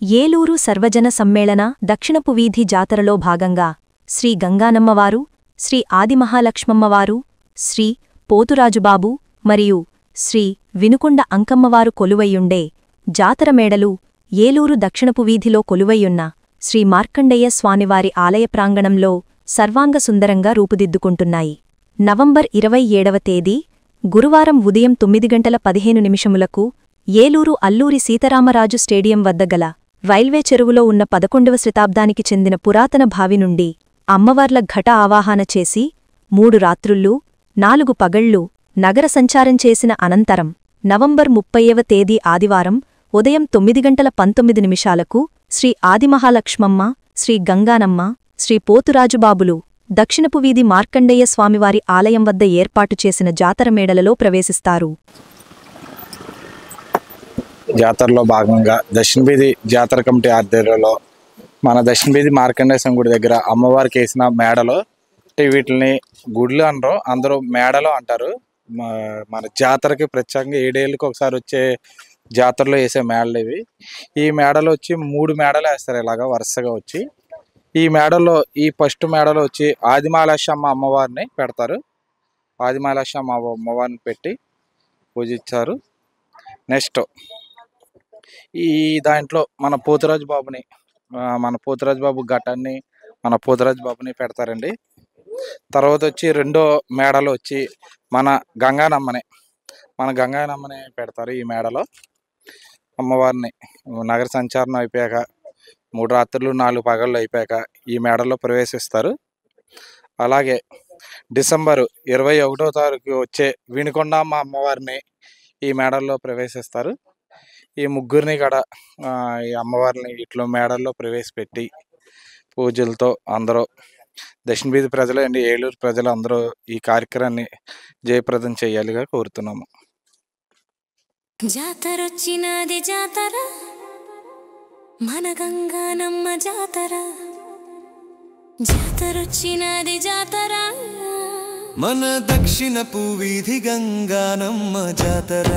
ఏలూరు సర్వజన సమ్మేళన దక్షిణపు వీధి జాతరలో భాగంగా శ్రీ గంగానమ్మవారు, శ్రీ ఆదిమహాలక్ష్మమ్మవారు, శ్రీ పోతురాజుబాబు మరియు శ్రీ వినుకొండ అంకమ్మవారు కొలువయ్యుండే జాతర మేడలు ఏలూరు దక్షిణపు వీధిలో కొలువయ్యున్న శ్రీ మార్కండేయ స్వామివారి ఆలయ ప్రాంగణంలో సర్వాంగ సుందరంగా రూపుదిద్దుకుంటున్నాయి. నవంబర్ 27వ తేదీ గురువారం ఉదయం 9:15 ఏలూరు అల్లూరి సీతారామరాజు స్టేడియం వద్ద గల రైల్వే చెరువులో ఉన్న 11వ శతాబ్దానికి చెందిన పురాతన బావి నుండి అమ్మవార్ల ఘట ఆవాహన చేసి 3 రాత్రుళ్ళు 4 పగళ్లు నగర సంచారం చేసిన అనంతరం నవంబర్ 30వ తేదీ ఆదివారం ఉదయం 9:19 శ్రీ ఆదిమహాలక్ష్మమ్మ, శ్రీ గంగానమ్మ, శ్రీ పోతురాజుబాబులు దక్షిణపు వీధి మార్కండేయ స్వామివారి ఆలయం వద్ద ఏర్పాటు చేసిన జాతర మేడలలో ప్రవేశిస్తారు. జాతరలో భాగంగా దక్షిణ వీధి జాతర కమిటీ ఆధ్వర్యంలో మన దక్షిణ వీధి మార్కండేయ స్వామి గుడి దగ్గర అమ్మవారికి వేసిన మేడలో, వీటిని గుడ్లు అనరు, అందరూ మేడలో అంటారు. మన జాతరకి ప్రత్యేకంగా 7 ఏళ్ళకి ఒకసారి వచ్చే జాతరలో వేసే మేడలు ఇవి. ఈ మేడలు వచ్చి 3 మేడలు వేస్తారు ఇలాగా వరుసగా వచ్చి. ఈ మేడలో ఈ ఫస్ట్ మేడలో వచ్చి ఆదిమహాలక్ష్మమ్మ అమ్మవారిని పెడతారు. ఆదిమహాలక్ష్మమ్మ అమ్మవారిని పెట్టి పూజిస్తారు. నెక్స్ట్ ఈ దాంట్లో మన పోతురాజు బాబు ఘటాన్ని మన పోతురాజు బాబుని పెడతారండి. తర్వాత వచ్చి రెండో మేడలో వచ్చి మన గంగానమ్మని పెడతారు. ఈ మేడలో అమ్మవారిని నగర సంచారం అయిపోయాక 3 రాత్రులు 4 పగళ్ళు అయిపోయాక ఈ మేడలో ప్రవేశిస్తారు. అలాగే డిసెంబర్ 21వ తారీఖు వచ్చే వినుకొండమ్మ అమ్మవారిని ఈ మేడల్లో ప్రవేశిస్తారు. ఈ ముగ్గురిని కూడా ఈ అమ్మవారిని ఇట్లా మేడల్లో ప్రవేశపెట్టి పూజలతో అందరూ దక్షిణ వీధి ప్రజలు అండి, ఏలూరు ప్రజలు అందరూ ఈ కార్యక్రమాన్ని జయప్రదం చేయాలిగా కోరుతున్నాము. జాతరొచ్చినది జాతర, మన గంగానమ్మ జాతర. జాతరొచ్చినది జాతర, మన దక్షిణపు వీధి గంగానమ్మ జాతర.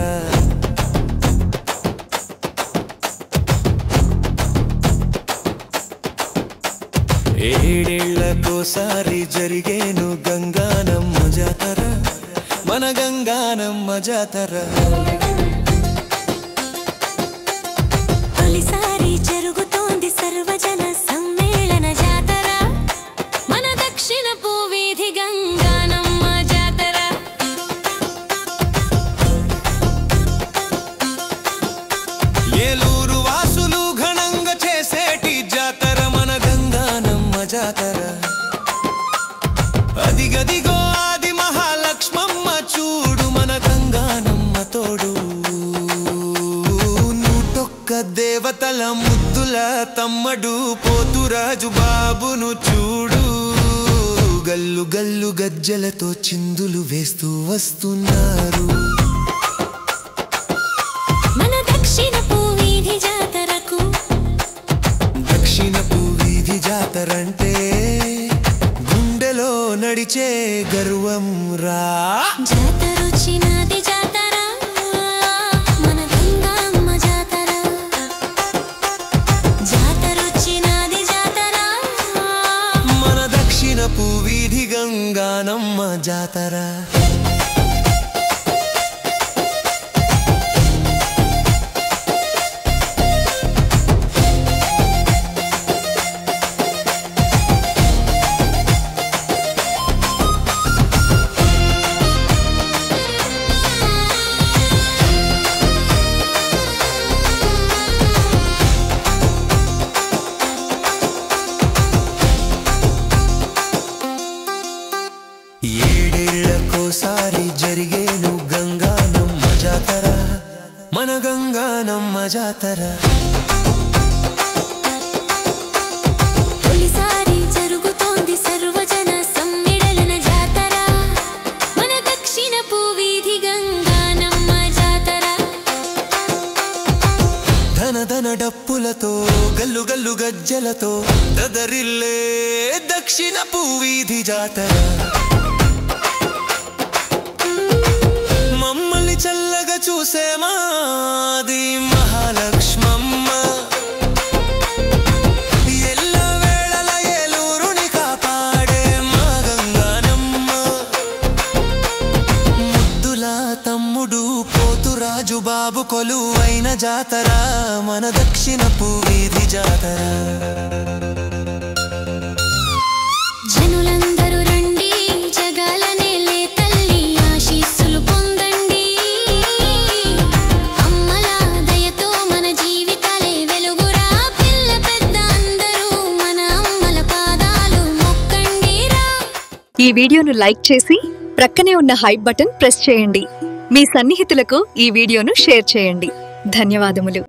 ఏడేళ్లకోసారి జరిగేను గంగానమ్మ జాతర, మన గంగానమ్మ జాతర. తొలిసారి జరుగుతోంది సర్వజన సమ్మేళన జాతర, మన దక్షిణపు వీధి గంగానమ్మ జాతర. ఏలూరు వాసులు ఘనంగా చేసేటి జాతర మన గంగానమ్మ జాతర. అదిగదిగో ఆది మహాలక్ష్మమ్మ చూడు, మన గంగానమ్మ తోడు. 101 దేవతల ముద్దుల తమ్మడు పోతురాజు బాబును చూడు. గల్లు గల్లు గజ్జలతో చిందులు వేస్తూ వస్తున్నారు మన దక్షిణపు వీధి జాతరకు. దక్షిణపు వీధి జాతరంటే గుండెలో నడిచే గర్వం రా. జాతరొచ్చినది జాతర, మన గంగామ్మ జాతర. జాతరొచ్చినది జాతర, మన దక్షిణపు వీధి గంగానమ్మ జాతర. ఏడేళ్లకోసారి జరిగేను గంగానమ్మ జాతర, మన గంగానమ్మ జాతర. తొలిసారి జరుగుతోంది సర్వజన సమ్మేళన జాతర, మన దక్షిణపు వీధి గంగానమ్మ జాతర. ధన ధన డప్పులతో గల్లు గల్లు గజ్జలతో దదరిల్లే దక్షిణపు వీధి జాతర. మమ్మల్ని చల్లగా చూసే మాది మహాలక్ష్మమ్మ, బాబు కొలువైన జాతర మన దక్షిణపు వీధి జాతర. జనులందరూ రండి జగాలనేలే తల్లి ఆశీస్సులు పొందండి. అమ్మల దయతో మన జీవితాలే వెలుగురా. పిల్ల పెద్ద అందరూ మన అమ్మల పాదాలు మొక్కండిరా. ఈ వీడియోను లైక్ చేసి ప్రక్కనే ఉన్న హైప్ బటన్ ప్రెస్ చేయండి. మీ సన్నిహితులకు ఈ వీడియోను షేర్ చేయండి. ధన్యవాదములు.